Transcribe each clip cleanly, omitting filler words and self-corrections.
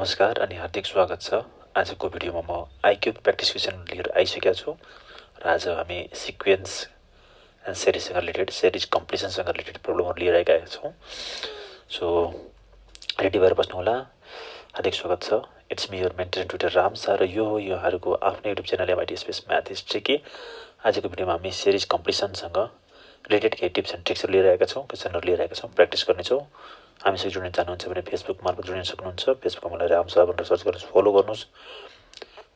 नमस्कार अनि हार्दिक स्वागत छ। आजको भिडियोमा म आईक्यू प्र्याक्टिस क्वेसन लिएर आइसकेको छु र आज हामी सिक्वेन्स एन्ड सेरिजसँग रिलेटेड सेरिज कम्प्लिसनसँग रिलेटेड प्रब्लमहरू लिएर आएका छौँ। सो रेडी भएर बस्नु होला। हार्दिक स्वागत छ। It's me your mentor and tutor Ram sir र यो हो यहाँहरूको आफ्नो YouTube channel MITSpace math is tricky. आजको भिडियोमा हामी सेरिज कम्प्लिसनसँग रिलेटेड केही टिप्स एन्ड ट्रिक्सहरू लिएर आएका छौँ, क्वेसनहरू लिएर आएका छौँ, प्र्याक्टिस गर्नेछौँ। हामीसँग जोडिन चाहनुहुन्छ भने फेसबुक मार्फत जोडिन सक्नुहुन्छ। फेसबुकमा मलाई राम सर भनेर सर्च गर्नुहोस्, फलो गर्नुहोस्।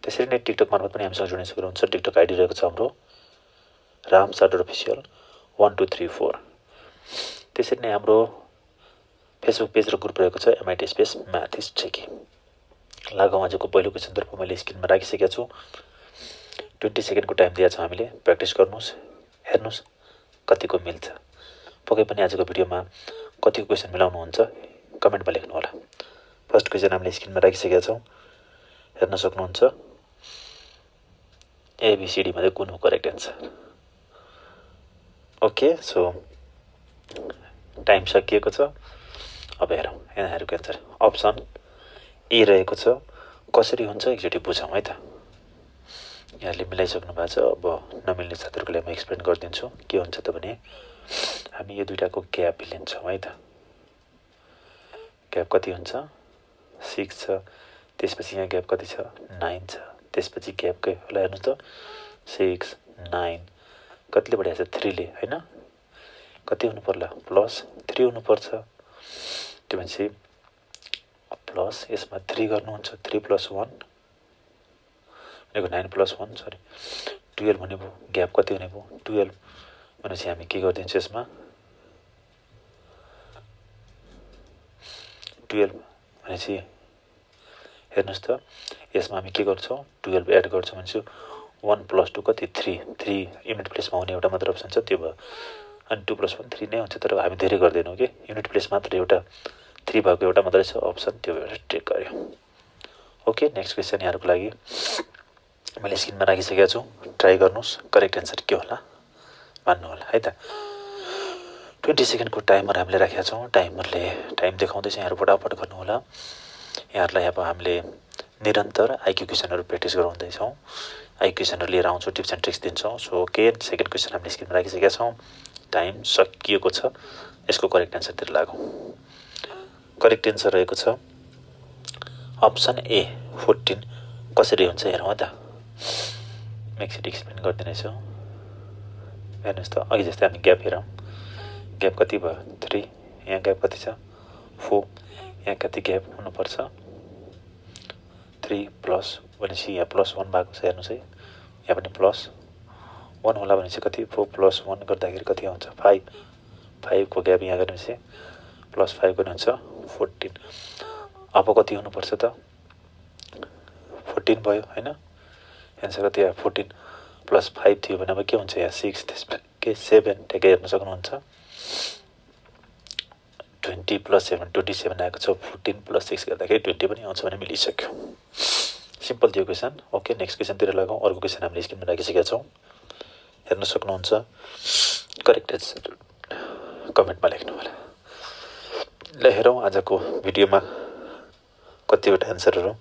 त्यसरी नै टिकटक मार्फत पनि हामीसँग जोडिन सक्नुहुन्छ। टिकटक आइडी रहेको छ हाम्रो राम सर अफिसियल 1234। त्यसरी नै हाम्रो फेसबुक पेज र ग्रुप रहेको छ MITSpace म्याथ इज ट्रिकी। लागौँ आजको पहिलो क्वेसनतर्फ मैले स्क्रिनमा राखिसकेको छु। 20 सेकेन्डको टाइम दिएको छ हामीले। प्र्याक्टिस गर्नुहोस्, हेर्नुहोस् कतिको मिल्छ। पक्कै पनि आजको भिडियोमा कतिको क्वेसन मिलाउनुहुन्छ कमेन्टमा लेख्नु होला। फर्स्ट क्वेसन हामीले स्क्रिनमा राखिसकेका छौँ, हेर्न सक्नुहुन्छ। ABCD मध्ये कुन हो correct answer? Okay, so time सकिएको छ। अब हेरौँ यहाँहरूको एन्सर। अप्सन ए रहेको छ। कसरी हुन्छ एकचोटि बुझौँ है त। यहाँले मिलाइसक्नु भएको छ। अब नमिल्ने साथीहरूको लागि म एक्सप्लेन गरिदिन्छु। के हुन्छ त भने हामी यो दुइटाको ग्याप लिन्छौँ है त। ग्याप कति हुन्छ? 6 छ। त्यसपछि यहाँ ग्याप कति छ? 9 छ। त्यसपछि ग्यापकै होला, हेर्नुहोस् त 6 9 कतिले बढाएको छ? 3 ले होइन। कति हुनु पर्ला? +3 हुनुपर्छ। त्यो मान्छे प्लस यसमा 3 गर्नुहुन्छ। 3 + 1 भनेको 9 + 1 सरी 12 हुने भयो। ग्याप कति हुने भयो? 12 भनेपछि हामी के गरिदिन्छौँ यसमा 12 भनेपछि हेर्नुहोस् त यसमा हामी के गर्छौँ 12 एड गर्छौँ भनेपछि 1 + 2 कति 3 युनिट प्लेसमा हुने एउटा मात्र अप्सन छ, त्यो भयो। अनि 2 + 1 3 नै हुन्छ, तर हामी धेरै गर्दैनौँ कि युनिट प्लेस मात्र एउटा 3 भएको एउटा मात्रै छ अप्सन, त्यो भएर टेक गऱ्यो। ओके, नेक्स्ट क्वेसन यहाँहरूको लागि मैले स्क्रिनमा राखिसकेको छु। ट्राई गर्नुहोस् करेक्ट एन्सर के होला भन्नु होला है त। 20 सेकेन्डको टाइमर हामीले राखेका छौँ। टाइमरले टाइम देखाउँदैछ, यहाँहरू फटाफट गर्नु होला। यहाँहरूलाई अब हामीले निरन्तर आईक्यू क्वेसनहरू प्र्याक्टिस गराउँदैछौँ। आईक्यू क्वेसनहरू लिएर आउँछौँ, टिप्स एन्ड ट्रिक्स दिन्छौँ। सो ओके, सेकेन्ड क्वेसन हामीले स्क्रिनमा राखिसकेका छौँ। टाइम सकिएको छ। यसको करेक्ट एन्सरतिर लागौँ। करेक्ट एन्सर रहेको छ अप्सन ए 14। कसरी हुन्छ हेरौँ त। नेक्स्ट एक्सप्लेन गरिदिनेछु। हेर्नुहोस् त अघि जस्तै हामी ग्याप हेरौँ। ग्याप कति भयो? 3। यहाँ ग्याप कति छ? 4। यहाँ कति ग्याप हुनुपर्छ? 3 प्लस भनेपछि यहाँ +1 भएको छ, हेर्नुहोस् है। यहाँ पनि +1 होला भनेपछि कति? 4 + 1 गर्दाखेरि कति आउँछ? 5 को ग्याप यहाँ गरेपछि +5 पनि हुन्छ 14। अब कति हुनुपर्छ त? 14 भयो होइन। एन्सर कति आयो? 14 + 5 थियो भने अब के हुन्छ? यहाँ 6 त्यसमा के 7 ठ्याक्कै हेर्न सक्नुहुन्छ। 20 + 7 27 आएको छ। 14 + 6 गर्दाखेरि 20 पनि आउँछ भने मिलिसक्यो। सिम्पल थियो क्वेसन। ओके, नेक्स्ट क्वेसनतिर लगाउँ। अर्को क्वेसन हामीले स्क्रिनमा राखिसकेका छौँ, हेर्न सक्नुहुन्छ। करेक्ट एन्सर कमेन्टमा लेख्नु होला। ल हेरौँ आजको भिडियोमा कतिवटा एन्सरहरू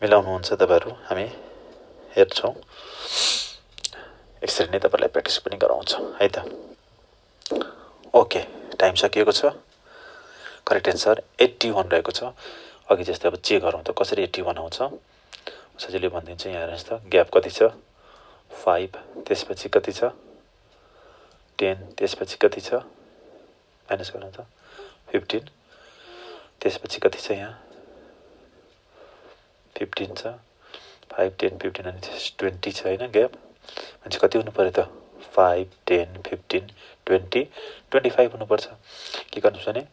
मिलाउनुहुन्छ तपाईँहरू, हामी हेर्छौँ। यसरी नै तपाईँलाई प्र्याक्टिस पनि गराउँछौँ है त। ओके, टाइम सकिएको छ। करेक्ट एन्सर 81 रहेको छ। अघि जस्तै अब चेक गरौँ त कसरी 81 आउँछ। सजिलै भनिदिन्छु। यहाँ हेर्नुहोस् त ग्याप कति छ? 5। त्यसपछि कति छ? 10। त्यसपछि कति छ? माइनस गर्नु त 15। त्यसपछि कति छ? यहाँ 15 छ। 5 10 15 अनि 20 छ होइन ग्याप। भनेपछि कति हुनु पऱ्यो त? 5 10 15 20 25 हुनुपर्छ। के गर्नुपर्छ भने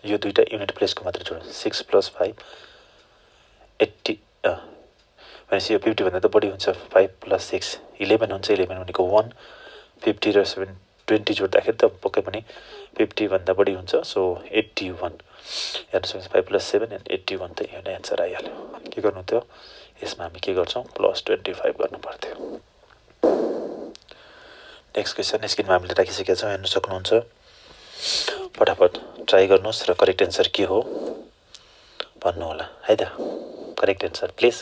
यो दुईवटा युनिट प्लेसको मात्र जोड्नु। 6 + 5 80 भनेपछि यो 50भन्दा त बढी हुन्छ। 5 + 6 11 हुन्छ। 11 भनेको 1। 50 र 7 20 जोड्दाखेरि त पक्कै पनि 50भन्दा बढी हुन्छ। सो 81 हेर्न सक्नुहुन्छ। 5 + 7 एन्ड 81 त यो नै एन्सर आइहाल्यो। के गर्नु थियो यसमा हामी के गर्छौँ? +25 गर्नु पर्थ्यो। नेक्स्ट क्वेसन स्क्रिनमा हामीले राखिसकेका छौँ, हेर्न सक्नुहुन्छ। फटाफट ट्राई गर्नुहोस् र करेक्ट एन्सर के हो भन्नु होला है त करेक्ट एन्सर प्लिज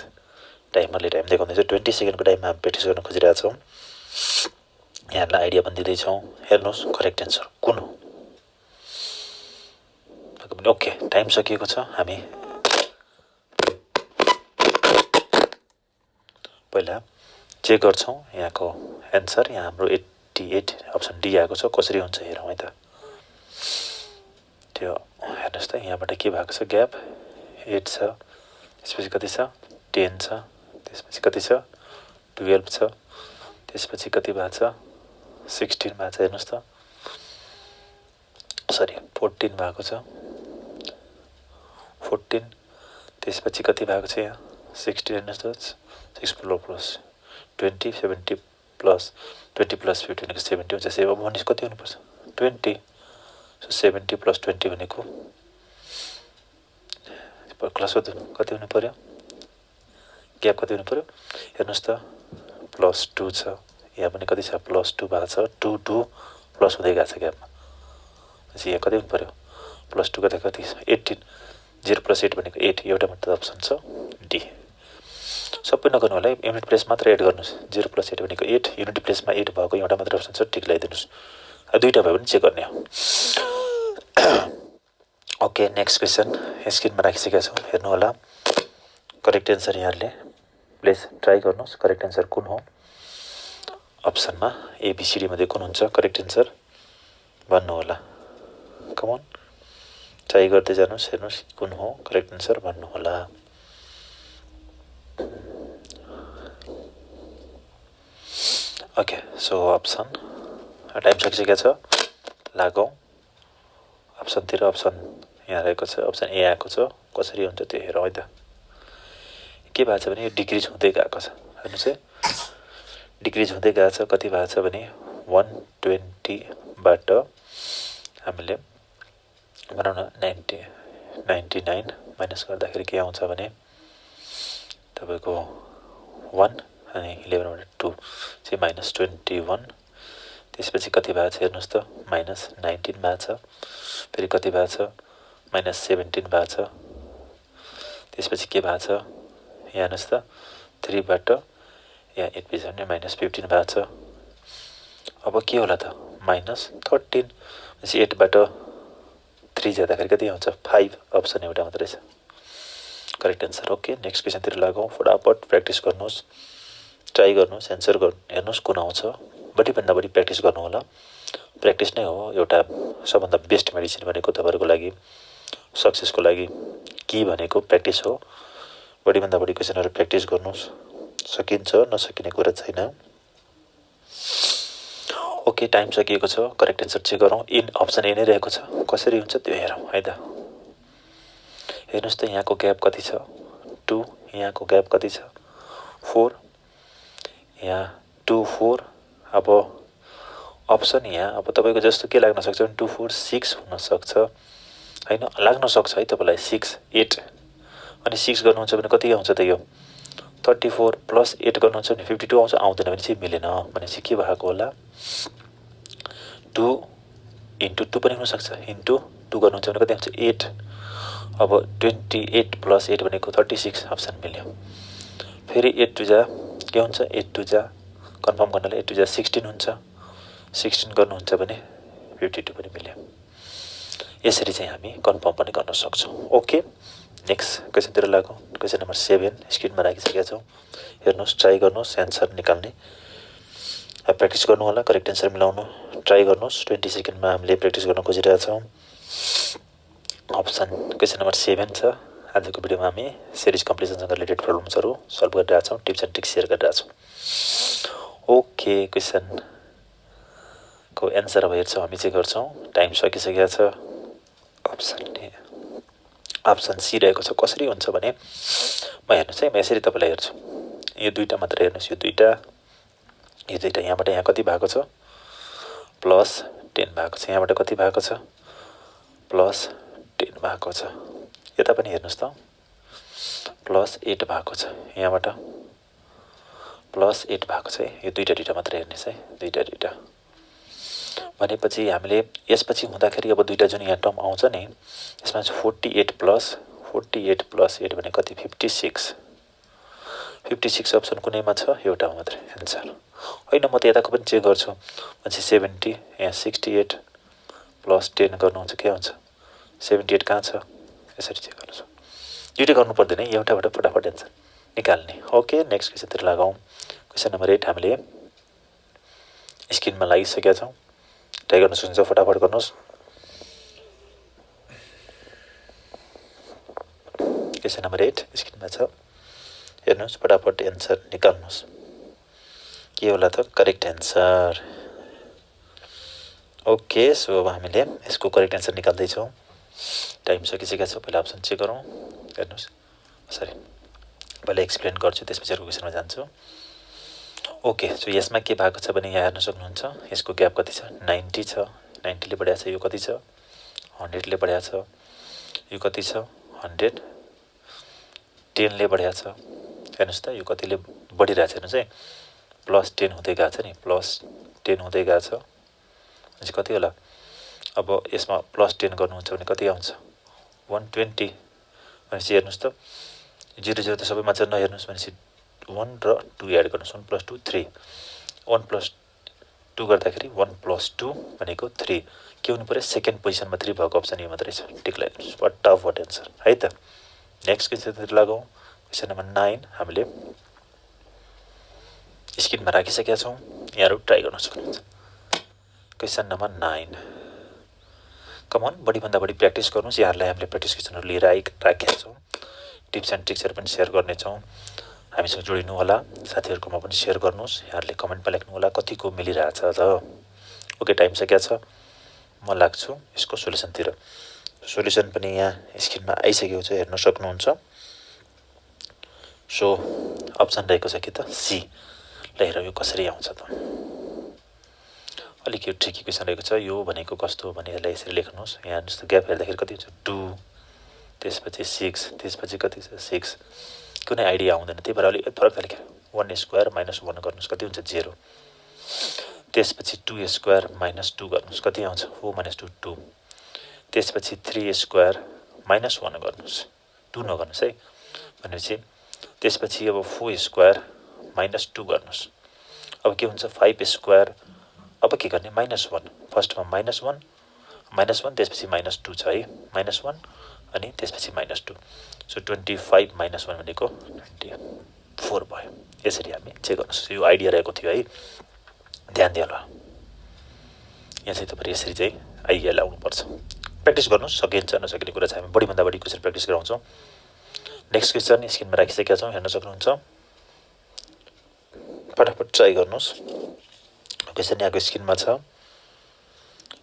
टाइमरले टाइम देखाउँदैछ 20 सेकेन्डको टाइममा हामी प्र्याक्टिस गर्न खोजिरहेका छौँ यहाँलाई आइडिया पनि दिँदैछौँ हेर्नुहोस् करेक्ट एन्सर कुन हो ओके टाइम सकिएको छ हामी पहिला चेक गर्छौँ यहाँको एन्सर यहाँ हाम्रो 88 अप्सन डी आएको छ कसरी हुन्छ हेरौँ है त त्यो हेर्नुहोस् त यहाँबाट के भएको छ ग्याप 8 छ त्यसपछि कति छ 10 छ त्यसपछि कति छ 12 छ त्यसपछि कति भएको छ 16 भएको छ हेर्नुहोस् त सरी 14 भएको छ 14 त्यसपछि कति भएको छ यहाँ 16 हेर्नुहोस् त 6 प्लस 20 70 प्लस 20 प्लस 15 भनेको 70 हुन्छ 7 भनेपछि कति हुनुपर्छ 20 सो 70 प्लस 20 भनेको क्लास कति हुनु पर्यो ग्याप कति हुनु पर्यो हेर्नुहोस् त प्लस 2 छ यहाँ पनि कति छ प्लस 2 भएको छ 2 2 प्लस हुँदै गएको छ ग्यापमा पछि यहाँ कति हुनु पर्यो प्लस 2 कति 18 0 प्लस 8 भनेको 8 एउटा मात्र अप्सन छ डी सबै नगर्नु होला युनिट प्लेस मात्र एड गर्नुहोस् 0 प्लस 8 भनेको 8 युनिट प्लेसमा 8 भएको एउटा मात्र अप्सन छ टिक लगाइदिनुहोस् दुईटा भयो भने चेक गर्ने हो ओके नेक्स्ट क्वेसन स्क्रिनमा राखिसकेका छौँ हेर्नु होला करेक्ट एन्सर यहाँले प्लिज ट्राई गर्नुहोस् करेक्ट एन्सर कुन हो अप्सनमा एबिसिडी मध्ये कुन हुन्छ करेक्ट एन्सर भन्नु होला कम अन ट्राई गर्दै जानुहोस् हेर्नुहोस् कुन हो करेक्ट एन्सर भन्नु होला ओके सो अप्सन टाइम सकिसकेको छ लागौँ अप्सनतिर अप्सन यहाँ रहेको छ अप्सन ए आएको छ कसरी हुन्छ त्यो हेरौँ है त के भएको छ भने यो डिक्रिज हुँदै गएको छ हेर्नुहोस् है डिक्रिज हुँदै गएको छ कति भएको छ भने 120बाट हामीले भनौँ न 99 माइनस गर्दाखेरि के आउँछ भने तपाईँको 1 अनि 11बाट 2 चाहिँ माइनस 21 त्यसपछि कति भएको छ हेर्नुहोस् त माइनस 19 भएको छ फेरि कति भएको छ माइनस 17 भएको छ त्यसपछि के भएको छ यहाँ हेर्नुहोस् त 3बाट यहाँ 8 पिस भने माइनस 15 भएको छ अब के होला त माइनस 13 पछि 8बाट 3 जाँदाखेरि कति आउँछ 5 अप्सन एउटा मात्रै छ करेक्ट एन्सर ओके नेक्स्ट क्वेसनतिर लागौँ फटाफट प्र्याक्टिस गर्नुहोस् ट्राई गर्नुहोस् एन्सर गर्नु हेर्नुहोस् कुन आउँछ बढीभन्दा बढी प्र्याक्टिस गर्नु होला प्र्याक्टिस नै हो एउटा सबभन्दा बेस्ट मेडिसिन भनेको तपाईँहरूको लागि सक्सेसको लागि की भनेको प्र्याक्टिस हो बढीभन्दा बढी क्वेसनहरू प्र्याक्टिस गर्नुहोस् सकिन्छ नसकिने कुरा छैन ओके टाइम सकिएको छ करेक्ट एन्सर चेक गरौँ इन अप्सन ए नै रहेको छ कसरी हुन्छ त्यो हेरौँ है त हेर्नुहोस् त यहाँको ग्याप कति छ 2 यहाँको ग्याप कति छ 4 यहाँ 2 4 अब अप्सन यहाँ अब तपाईँको जस्तो के लाग्न सक्छ भने 2 4 6 हुनसक्छ होइन लाग्न सक्छ है तपाईँलाई 6 8 अनि 6 गर्नुहुन्छ भने कति आउँछ त यो 34 प्लस 8 गर्नुहुन्छ भने 52 आउँछ आउँदैन भने चाहिँ मिलेन भनेपछि के भएको होला 2 इन्टु 2 पनि हुनसक्छ इन्टु 2 गर्नुहुन्छ भने कति आउँछ 8 अब 28 प्लस 8 भनेको 36 अप्सन मिल्यो फेरि 8 2 जा के हुन्छ 8 2 जा कन्फर्म गर्नलाई 8 2 जा 16 हुन्छ 16 गर्नुहुन्छ भने 52 पनि मिल्यो यसरी चाहिँ हामी कन्फर्म पनि गर्न सक्छौँ ओके नेक्स्ट क्वेसनतिर लागौँ क्वेसन नम्बर 7 स्क्रिनमा राखिसकेका छौँ हेर्नुहोस् ट्राई गर्नुहोस् एन्सर निकाल्ने प्र्याक्टिस गर्नु होला करेक्ट एन्सर मिलाउनु ट्राई गर्नुहोस् 20 सेकेन्डमा हामीले प्र्याक्टिस गर्न खोजिरहेका छौँ अप्सन क्वेसन नम्बर 7 छ आजको भिडियोमा हामी सिरिज कम्प्लिसनसँग रिलेटेड प्रब्लम्सहरू सल्भ गरिरहेका छौँ टिप्स एन्ड ट्रिक्स सेयर गरिरहेका छौँ ओके क्वेसनको एन्सर अब हेर्छौँ हामी चाहिँ गर्छौँ टाइम सकिसकेको छ अप्सन सी रहेको छ कसरी हुन्छ भने म हेर्नुहोस् है म यसरी तपाईँलाई हेर्छु यो दुईवटा मात्र हेर्नुहोस् यो दुईवटा यहाँबाट यहाँ कति भएको छ प्लस 10 भएको छ यहाँबाट कति भएको छ प्लस 10 भएको छ यता पनि हेर्नुहोस् त प्लस 8 भएको छ यहाँबाट प्लस 8 भएको छ यो दुईवटा मात्र हेर्नुहोस् है दुईवटा भनेपछि हामीले यसपछि हुँदाखेरि अब दुईवटा जुन यहाँ टर्म आउँछ नि यसमा चाहिँ 48 प्लस 48 + 8 भने कति 56 56 अप्सन कुनैमा छ एउटा मात्रै एन्सर हैन म त यताको पनि चेक गर्छु मान्छे 70 यहाँ 68 + 10 गर्नुहुन्छ के हुन्छ 78 कहाँ छ यसरी चेक गर्नुछ दुईटै गर्नु पर्दैन एउटाबाट फटाफट एन्सर निकाल्ने ओके नेक्स्ट क्वेशनतिर लगाउँ क्वेशन नम्बर 8 हामीले स्क्रिनमा लागिसकेका छौँ ट्राई गर्न सक्नुहुन्छ फटाफट गर्नुहोस् क्वेशन नम्बर 8 स्क्रिनमा छ हेर्नुहोस् फटाफट एन्सर निकाल्नुहोस् के होला त करेक्ट एन्सर ओके सो अब हामीले यसको करेक्ट एन्सर निकाल्दैछौँ टाइम सकिसकेको छ पहिला अप्सन चेक गरौँ हेर्नुहोस् सरी पहिला एक्सप्लेन गर्छु त्यसपछि अर्को क्वेसनमा जान्छु ओके सो यसमा के भएको छ भने यहाँ हेर्न सक्नुहुन्छ यसको ग्याप कति छ 90 छ 90 ले बढाएको छ यो कति छ 100 ले बढाएको छ यो कति छ 100 10 ले बढाएको छ हेर्नुहोस् त यो कतिले बढिरहेछ हेर्नुहोस् है +10 हुँदै गएको छ नि +10 हुँदै गएको छ अनि कति होला अब यसमा +10 गर्नुहुन्छ भने कति आउँछ 120 भनेपछि हेर्नुहोस् त 0 0 त सबैमा छ नहेर्नुहोस् भनेपछि 1 र 2 एड गर्नुहोस् 1 + 2 3 1 + 2 गर्दाखेरि 1 + 2 भनेको 3 के हुनु पर्यो सेकेन्ड पोजिसनमा 3 भएको अप्सन यो मात्रै छ टिक लगाइदिनुहोस् फटाफट एन्सर है त नेक्स्ट क्वेशनतिर लगाउँ क्वेशन नम्बर 9 हामीले स्क्रिनमा राखिसकेका छौँ यहाँहरू ट्राई गर्न सक्नुहुन्छ क्वेशन नम्बर 9 कमन बढीभन्दा बढी प्र्याक्टिस गर्नुहोस् यहाँहरूलाई हामीले प्र्याक्टिस क्वेसनहरू लिएर राखेका छौँ टिप्स एन्ड ट्रिक्सहरू पनि सेयर गर्नेछौँ हामीसँग जोडिनु होला साथीहरूकोमा पनि सेयर गर्नुहोस् यहाँहरूले कमेन्टमा लेख्नु होला कतिको मिलिरहेछ त ओके टाइम सकिएको छ म लाग्छु यसको सोल्युसनतिर सोल्युसन पनि यहाँ स्क्रिनमा आइसकेको छ हेर्न सक्नुहुन्छ सो अप्सन रहेको छ कि त सी ल हेर यो कसरी आउँछ त अलिक यो ट्रिकी क्वेसन रहेको छ यो भनेको कस्तो हो भने यसलाई यसरी लेख्नुहोस् यहाँ हेर्नुहोस् त ग्याप हेर्दाखेरि कति हुन्छ 2 त्यसपछि 6 त्यसपछि कति छ 6 कुनै आइडिया आउँदैन त्यही भएर अलिक फरक लेखेँ 1² - 1 गर्नुहोस् कति हुन्छ 0 त्यसपछि 2² - 2 गर्नुहोस् कति आउँछ 4 - 2 2 त्यसपछि 3² - 1 गर्नुहोस् 2 नगर्नुहोस् है भनेपछि त्यसपछि अब 4² - 2 गर्नुहोस् अब के हुन्छ 5² अब के गर्ने -1 फर्स्टमा -1 त्यसपछि -2 छ है -1 अनि त्यसपछि -2 सो 25 - 1 भनेको 24 भयो यसरी हामी चेक गर्न सक्छौँ यो आइडिया रहेको थियो है ध्यान दिनु होला यहाँ चाहिँ तपाईँ यसरी चाहिँ आइडिया आउनुपर्छ प्र्याक्टिस गर्नुहोस् सकिन्छ नसकिने कुरा चाहिँ हामी बढीभन्दा बढी क्वेसन प्र्याक्टिस गराउँछौँ नेक्स्ट क्वेसन स्क्रिनमा राखिसकेका छौँ हेर्न सक्नुहुन्छ फटाफट ट्राई गर्नुहोस् क्वेसन यहाँको स्क्रिनमा छ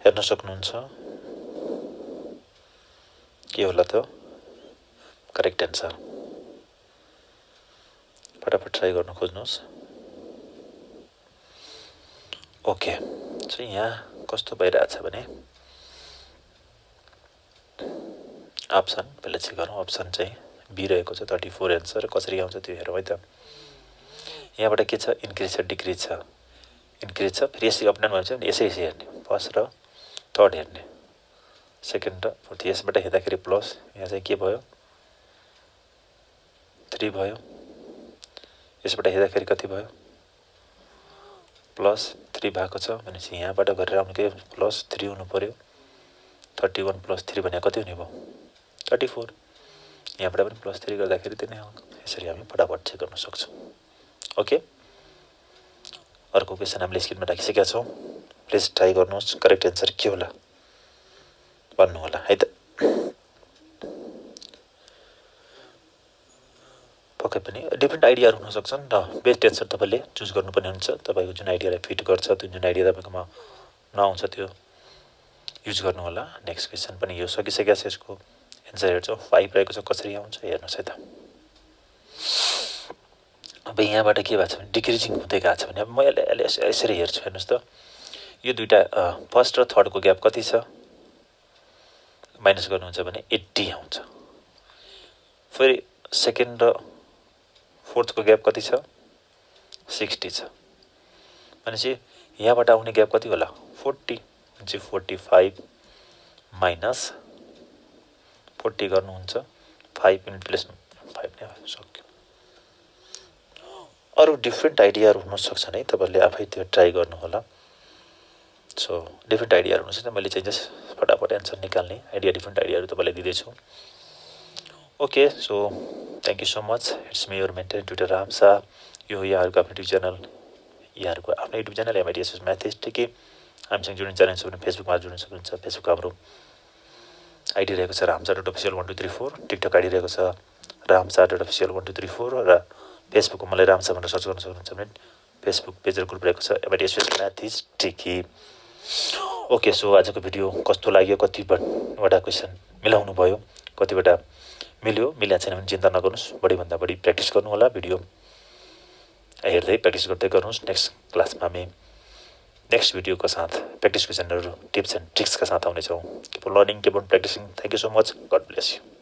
हेर्न सक्नुहुन्छ के होला त करेक्ट एन्सर फटाफट ट्राई गर्न खोज्नुहोस् ओके सो यहाँ कस्तो भइरहेछ भने अप्सन पहिला चेक गरौँ अप्सन चाहिँ बी रहेको छ 34 एन्सर कसरी आउँछ त्यो हेरौँ है त यहाँबाट के छ इन्क्रिज छ डिक्रिज छ इन्क्रिज छ फेरि यसरी अप डाउन भन्छ भने यसरी हेर्ने फर्स्ट र थर्ड हेर्ने सेकेन्ड र फोर्थ यसबाट हेर्दाखेरि प्लस यहाँ चाहिँ के भयो 3 भयो यसबाट हेर्दाखेरि कति भयो +3 भएको छ भनेपछि यहाँबाट गरेर आउनु के +3 हुनु पर्यो 31 + 3 भने कति हुने भयो 34 यहाँबाट पनि +3 गर्दाखेरि त्यही नै हो यसरी हामी फटाफट चेक गर्न सक्छौँ ओके अर्को क्वेसन हामीले स्क्रिनमा राखिसकेका छौँ प्लिज ट्राई गर्नुहोस् करेक्ट एन्सर के होला भन्नु होला है त पक्कै पनि डिफ्रेन्ट आइडियाहरू हुन सक्छन् र बेस्ट एन्सर तपाईँले चुज गर्नुपर्ने हुन्छ तपाईँको जुन आइडियालाई फिट गर्छ त्यो जुन आइडिया तपाईँकोमा नआउँछ त्यो युज गर्नु होला नेक्स्ट क्वेसन पनि यो सकिसकेको छ यसको एन्सर हेर्छौँ 5 रहेको छ कसरी आउँछ हेर्नुहोस् है त अब यहाँबाट के भएको छ भने डिक्रिजिङ हुँदै गएको छ भने अब म यसरी हेर्छु हेर्नुहोस् त यो दुईवटा फर्स्ट र थर्डको ग्याप कति छ माइनस गर्नुहुन्छ भने 80 आउँछ फेरि सेकेन्ड र फोर्थको ग्याप कति छ 60 छ भनेपछि यहाँबाट आउने ग्याप कति होला 40 भनेपछि 45 - 40 गर्नुहुन्छ 5 मिनट प्लस 5 नै सक्यो। अरू डिफ्रेन्ट आइडियाहरू हुनसक्छ है, तपाईँहरूले आफै त्यो ट्राई गर्नुहोला। सो डिफ्रेन्ट आइडियाहरू हुनुहुन्छ, मैले चाहिँ जस्ट फटाफट एन्सर निकाल्ने डिफ्रेन्ट आइडियाहरू तपाईँलाई दिँदैछु। Okay, so thank you so much. It's me your mentor tutor Ramsa. यो यहाँहरूको आफ्नो युट्युब च्यानल, यहाँहरूको आफ्नो युट्युब च्यानल MITS म्याथमेटिक्स। हामीसँग जोडिन चाहनुहुन्छ भने फेसबुकमा जोड्न सक्नुहुन्छ। फेसबुक हाम्रो आइडी रहेको छ ramsa.official1234, टिकटक आइडी रहेको छ ramsa.official1234 र फेसबुकको मलाई रामसा भनेर सर्च गर्न सक्नुहुन्छ भने फेसबुक पेज र ग्रुप रहेको छ MITS म्याथमेटिक्स। ओके, सो आजको भिडियो कस्तो लाग्यो, कतिवटा क्वेसन मिलाउनु भयो, कतिवटा मिलेन छैन भने चिन्ता नगर्नुहोस्, बढीभन्दा बढी प्र्याक्टिस गर्नु होला। भिडियो हेर्दै प्र्याक्टिस गर्दै गर्नुहोस्। नेक्स्ट क्लासमा हामी नेक्स्ट भिडियोको साथ प्र्याक्टिस क्वेसनहरू, टिप्स एन्ड ट्रिक्सका साथ आउनेछौँ। Keep learning, keep on practising. Thank you so much. God bless you.